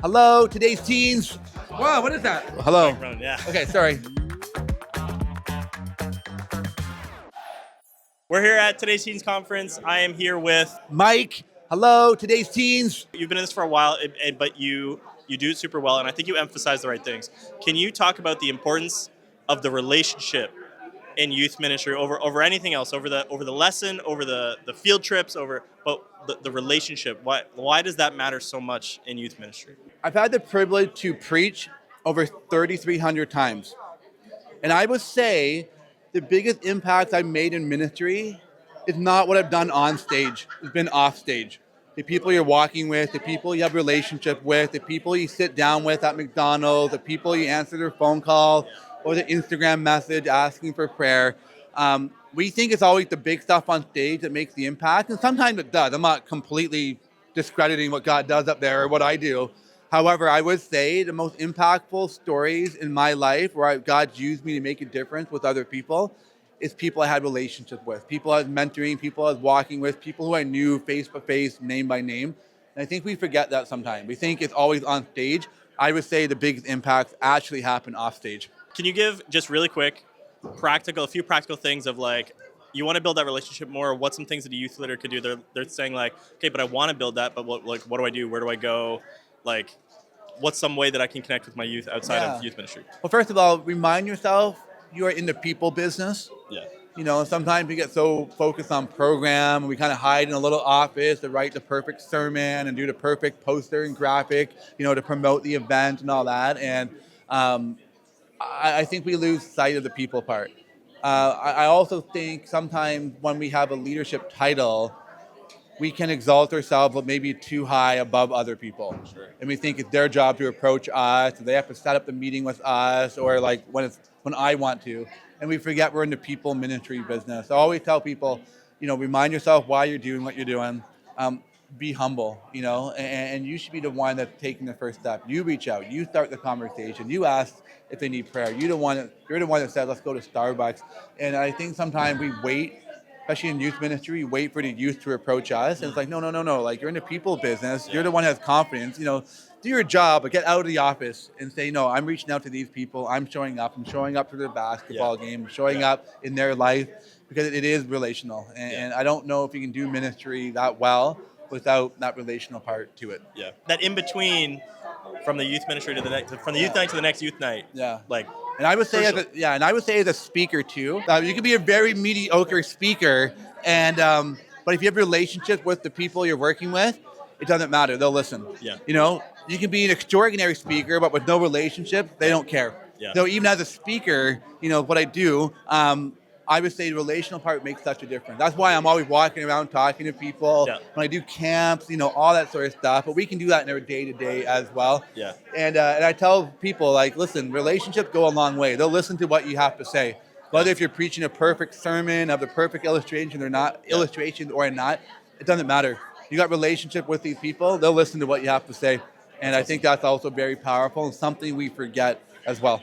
Hello, today's teens. Wow, what is that? Hello. Microphone, yeah. Okay, sorry. We're here at today's Teens Conference. I am here with, Mike. Hello, today's teens. you've been in this for a while, but you do it super well, and I think you emphasize the right things. Can you talk about the importance of the relationship in youth ministry over anything else, over the lesson, over the field trips, but the relationship? Why does that matter so much in youth ministry? I've had the privilege to preach over 3,300 times. And I would say the biggest impact I've made in ministry is not what I've done on stage. It's been off stage. The people you're walking with, the people you have a relationship with, the people you sit down with at McDonald's, the people you answer their phone call or the Instagram message asking for prayer. We think it's always the big stuff on stage that makes the impact, and sometimes it does. I'm not completely discrediting what God does up there or what I do. However, I would say the most impactful stories in my life where God's used me to make a difference with other people is people I had relationships with, people I was mentoring, people I was walking with, people who I knew face to face, name by name. And I think we forget that sometimes. We think it's always on stage. I would say the biggest impacts actually happen off stage. Can you give just really quick, a few practical things of like, you want to build that relationship more? What's some things that a youth leader could do? They're saying like, okay, but I want to build that, but what do I do? Where do I go? Like, what's some way that I can connect with my youth outside of youth ministry? Well, first of all, remind yourself you are in the people business. Yeah. You know, sometimes we get so focused on program and we kind of hide in a little office to write the perfect sermon and do the perfect poster and graphic, to promote the event and all that. And I think we lose sight of the people part. I also think sometimes when we have a leadership title, we can exalt ourselves but maybe too high above other people. Sure. And we think it's their job to approach us, and they have to set up the meeting with us, or like when I want to. And we forget we're in the people ministry business. I always tell people, remind yourself why you're doing what you're doing. Be humble, and you should be the one that's taking the first step. You reach out, you start the conversation, you ask if they need prayer. You're the one that said, let's go to Starbucks. And I think sometimes we wait, especially in youth ministry, we wait for the youth to approach us. And it's like, no. Like, you're in the people business. You're the one that has confidence. Do your job, but get out of the office and say, no, I'm reaching out to these people. I'm showing up. I'm showing up for their basketball game. I'm showing up in their life, because it is relational. And I don't know if you can do ministry that well without that relational part to it. Yeah. That in between, from the youth ministry to the next, from the youth night to the next youth night. Yeah. Like, and I would say, as a speaker too, you can be a very mediocre speaker, and but if you have relationships with the people you're working with, it doesn't matter. They'll listen. Yeah. You can be an extraordinary speaker, but with no relationship, they don't care. Yeah. So even as a speaker, what I do, I would say the relational part makes such a difference. That's why I'm always walking around talking to people. Yeah. When I do camps, all that sort of stuff. But we can do that in our day-to-day as well. Yeah. And I tell people, like, listen, relationships go a long way. They'll listen to what you have to say. Whether if you're preaching a perfect sermon, of the perfect illustration or not, it doesn't matter. You got relationship with these people, they'll listen to what you have to say. And I think that's also very powerful and something we forget as well.